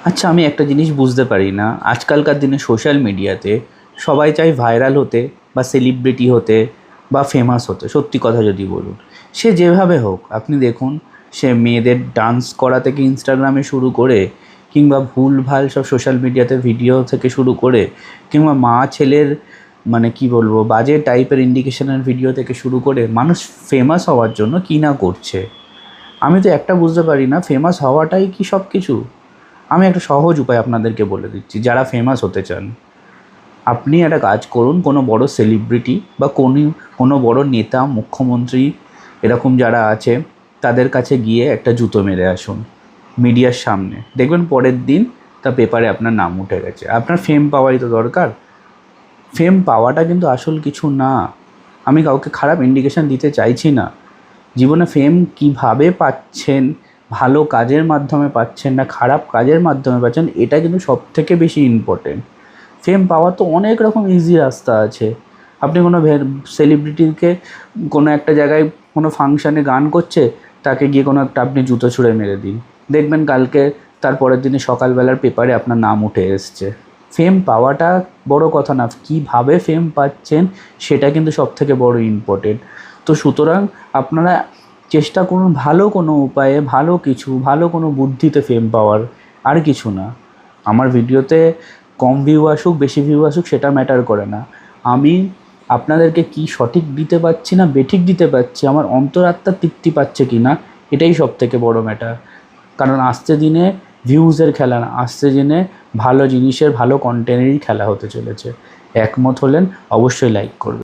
আচ্ছা, আমি একটা জিনিস বুঝতে পারি না, আজকালকার দিনে সোশ্যাল মিডিয়াতে সবাই চায় ভাইরাল হতে বা সেলিব্রিটি হতে বা ফেমাস হতে। সত্যি কথা যদি বলুন, সে যেভাবে হোক, আপনি দেখুন, সে মেয়েদের ডান্স করা থেকে ইনস্টাগ্রামে শুরু করে, কিংবা ভুলভাল সব সোশ্যাল মিডিয়াতে ভিডিও থেকে শুরু করে, কিংবা মা ছেলের মানে কি বলবো বাজে টাইপের ইন্ডিকেশনের ভিডিও থেকে শুরু করে, মানুষ ফেমাস হওয়ার জন্য কী না করছে। আমি তো একটা বুঝতে পারি না, ফেমাস হওয়াটাই কি সব কিছু? আমি একটা সহজ উপায় আপনাদেরকে বলে দিচ্ছি। যারা ফেমাস হতে চান, আপনি একটা কাজ করুন, কোনো বড় সেলিব্রিটি বা কোনো বড় নেতা, মুখ্যমন্ত্রী এরকম যারা আছে, তাদের কাছে গিয়ে একটা জুতো মেরে আসুন মিডিয়ার সামনে। দেখবেন পরের দিন তা পেপারে আপনার নাম উঠে গেছে। আপনার ফেম পাওয়াই তো দরকার। ফেম পাওয়াটা কিন্তু আসল কিছু না। আমি কাউকে খারাপ ইন্ডিকেশন দিতে চাইছি না। জীবনে ফেম কিভাবে পাচ্ছেন, ভালো কাজের মাধ্যমে পাচ্ছেন না খারাপ কাজের মাধ্যমে পাচ্ছেন, এটা কিন্তু সবথেকে বেশি ইম্পর্টেন্ট। ফেম পাওয়ার তো অনেক রকম ইজি রাস্তা আছে। আপনি কোনো সেলিব্রিটিকে কোনো একটা জায়গায় কোনো ফাংশানে গান করছে, তাকে গিয়ে কোনো একটা আপনি জুতো ছুঁড়ে মেরে দিন, দেখবেন কালকে তার পরের দিনে সকালবেলার পেপারে আপনার নাম উঠে এসছে। ফেম পাওয়াটা বড় কথা না, কীভাবে ফেম পাচ্ছেন সেটা কিন্তু সবথেকে বড় ইম্পর্টেন্ট। তো সুতরাং আপনারা চেষ্টা করুন ভালো কোনো উপায়ে, ভালো কোনো বুদ্ধিতে ফেম পাওয়ার, আর কিছু না। আমার ভিডিওতে কম ভিউ আসুক বেশি ভিউ আসুক সেটা ম্যাটার করে না। আমি আপনাদেরকে কি সঠিক দিতে পারছি না বেঠিক দিতে পারছি, আমার অন্তরাত্মা তৃপ্তি পাচ্ছে কি না, এটাই সবথেকে বড় ম্যাটার। কারণ আসছে দিনে ভিউজের খেলা না, আসছে দিনে ভালো জিনিসের, ভালো কন্টেন্টেরই খেলা হতে চলেছে। একমত হলেন? অবশ্যই লাইক করবেন।